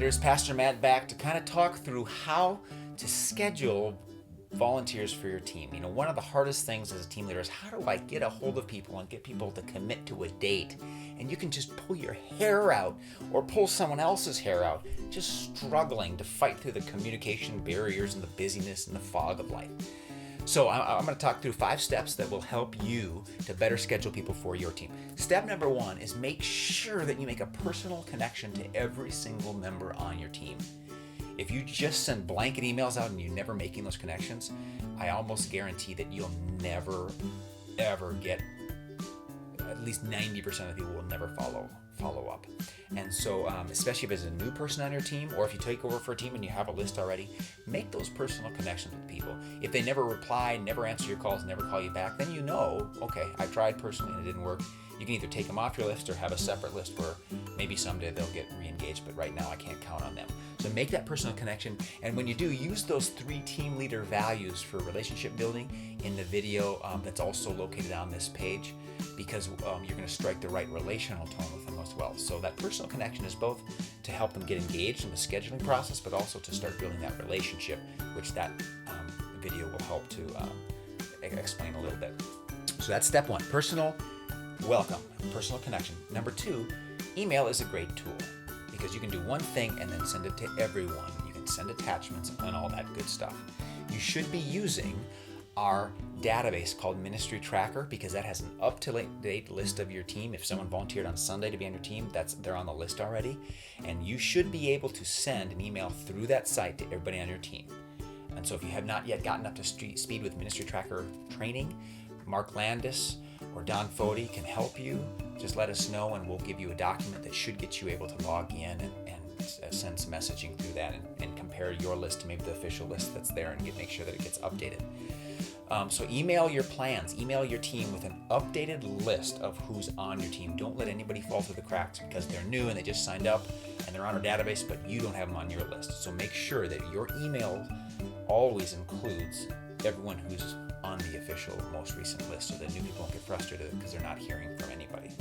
leaders, Pastor Matt back to kind of talk through how to schedule volunteers for your team. You know, one of the hardest things as a team leader is how do I get a hold of people and get people to commit to a date? And you can just pull your hair out or pull someone else's hair out, just struggling to fight through the communication barriers and the busyness and the fog of life. So I'm going to talk through 5 steps that will help you to better schedule people for your team. Step number 1 is make sure that you make a personal connection to every single member on your team. If you just send blanket emails out and you're never making those connections, I almost guarantee that you'll never, ever get, at least 90% of people will never follow up. And so, especially if it's a new person on your team, or if you take over for a team and you have a list already, make those personal connections with people. If they never reply, never answer your calls, never call you back, then you know, okay, I tried personally and it didn't work. You can either take them off your list or have a separate list where maybe someday they'll get re-engaged, but right now I can't count on them. So make that personal connection, and when you do, use those 3 team leader values for relationship building in the video that's also located on this page, because you're going to strike the right relational tone with them as well. So that personal connection is both to help them get engaged in the scheduling process, but also to start building that relationship, which that video will help to explain a little bit. So that's step 1, personal welcome, personal connection. Number 2, email is a great tool because you can do one thing and then send it to everyone. You can send attachments and all that good stuff. You should be using our database called Ministry Tracker because that has an up-to-date list of your team. If someone volunteered on Sunday to be on your team, they're on the list already. And you should be able to send an email through that site to everybody on your team. And so if you have not yet gotten up to speed with Ministry Tracker training, Mark Landis or Don Fody can help you. Just let us know and we'll give you a document that should get you able to log in and send some messaging through that and compare your list to maybe the official list that's there and make sure that it gets updated. So email your plans, email your team with an updated list of who's on your team. Don't let anybody fall through the cracks because they're new and they just signed up and they're on our database, but you don't have them on your list. So make sure that your email always includes everyone who's on the official most recent list so that new people don't get frustrated because they're not hearing from anybody.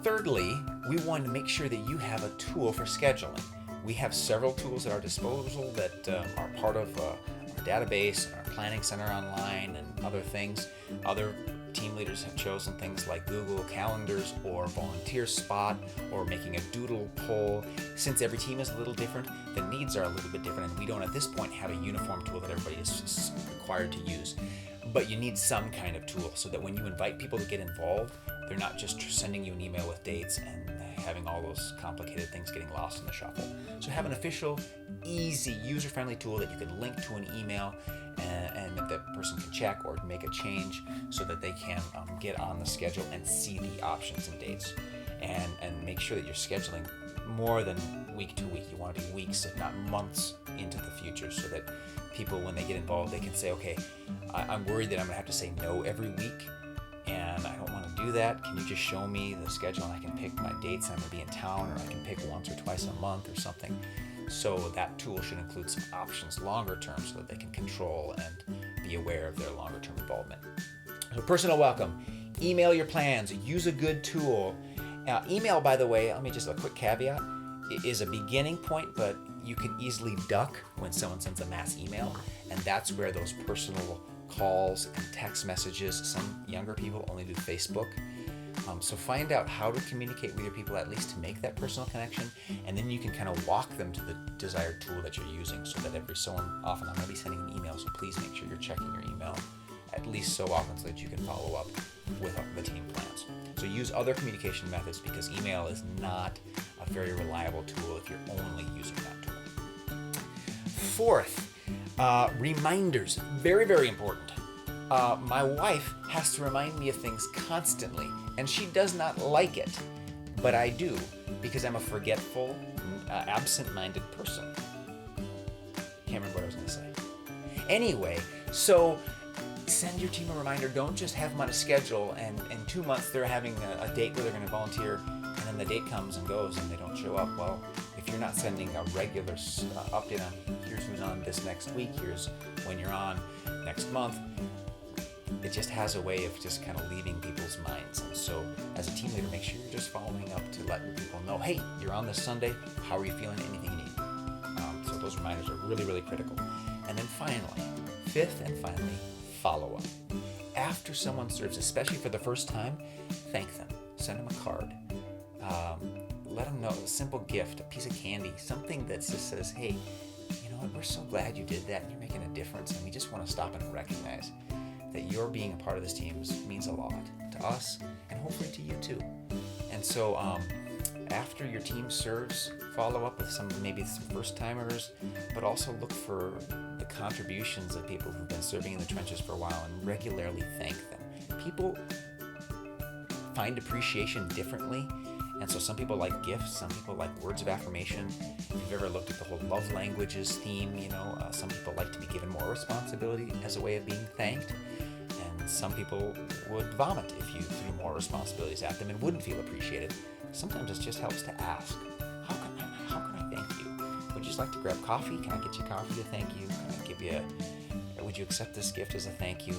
Thirdly, we want to make sure that you have a tool for scheduling. We have several tools at our disposal that are part of our database, our planning center online, and other things. Other team leaders have chosen things like Google Calendars or Volunteer Spot or making a doodle poll. Since every team is a little different, the needs are a little bit different, and we don't at this point have a uniform tool that everybody is required to use. But you need some kind of tool so that when you invite people to get involved, they're not just sending you an email with dates and having all those complicated things getting lost in the shuffle. So have an official, easy, user-friendly tool that you can link to an email and that the person can check or make a change so that they can get on the schedule and see the options and dates. And make sure that you're scheduling more than week to week. You want to be weeks, if not months, into the future so that people, when they get involved, they can say, okay, I'm worried that I'm going to have to say no every week, and I don't want to do that. Can you just show me the schedule and I can pick my dates I'm going to be in town, or I can pick once or twice a month or something. So that tool should include some options longer term so that they can control and be aware of their longer term involvement. So personal welcome. Email your plans. Use a good tool. Email, by the way, let me just a quick caveat, is a beginning point, but you can easily duck when someone sends a mass email, and that's where those personal calls and text messages, some younger people only do Facebook. So find out how to communicate with your people, at least to make that personal connection, and then you can kind of walk them to the desired tool that you're using so that every so often, I'm going to be sending an email, so please make sure you're checking your email at least so often so that you can follow up with the team plans. So use other communication methods because email is not a very reliable tool if you're only using that tool. Fourth, reminders. Very, very important. My wife has to remind me of things constantly, and she does not like it, but I do because I'm a forgetful, absent-minded person. Can't remember what I was going to say. Anyway, so send your team a reminder. Don't just have them on a schedule and in 2 months they're having a date where they're going to volunteer and then the date comes and goes and they don't show up. Well, if you're not sending a regular update on here's who's on this next week, here's when you're on next month, it just has a way of just kind of leaving people's minds. And so as a team leader, make sure you're just following up to letting people know, hey, you're on this Sunday. How are you feeling? Anything you need? So those reminders are really, really critical. And then finally, fifth and finally, follow up. After someone serves, especially for the first time, thank them. Send them a card. Let them know a simple gift, a piece of candy, something that just says, hey, you know what, we're so glad you did that and you're making a difference, and we just want to stop and recognize that your being a part of this team means a lot to us and hopefully to you too. And so after your team serves, follow up with maybe some first timers, but also look for the contributions of people who've been serving in the trenches for a while and regularly thank them. People find appreciation differently. And so some people like gifts, some people like words of affirmation. If you've ever looked at the whole love languages theme, some people like to be given more responsibility as a way of being thanked. And some people would vomit if you threw more responsibilities at them and wouldn't feel appreciated. Sometimes it just helps to ask, how can I thank you? Would you just like to grab coffee? Can I get you coffee to thank you? Can I give you would you accept this gift as a thank you?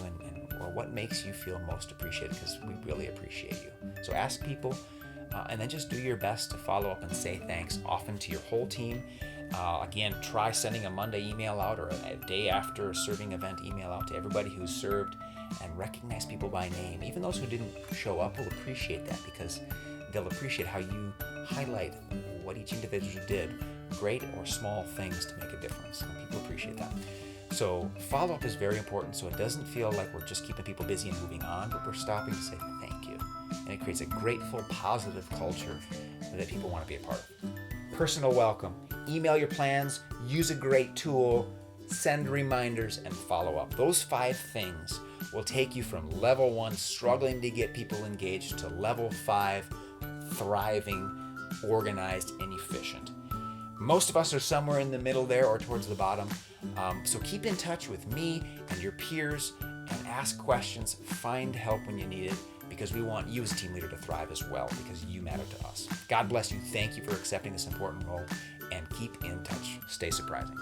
Or what makes you feel most appreciated? Because we really appreciate you. So ask people. And then just do your best to follow up and say thanks often to your whole team. Again, try sending a Monday email out or a day after a serving event email out to everybody who's served, and recognize people by name. Even those who didn't show up will appreciate that, because they'll appreciate how you highlight what each individual did, great or small things to make a difference. And people appreciate that. So follow-up is very important, so it doesn't feel like we're just keeping people busy and moving on, but we're stopping to say thank you. And it creates a grateful, positive culture that people want to be a part of. Personal welcome. Email your plans, use a great tool, send reminders, and follow up. Those 5 things will take you from level 1, struggling to get people engaged, to level 5, thriving, organized, and efficient. Most of us are somewhere in the middle there or towards the bottom. So keep in touch with me and your peers and ask questions, find help when you need it, because we want you as a team leader to thrive as well, because you matter to us. God bless you. Thank you for accepting this important role, and keep in touch. Stay surprising.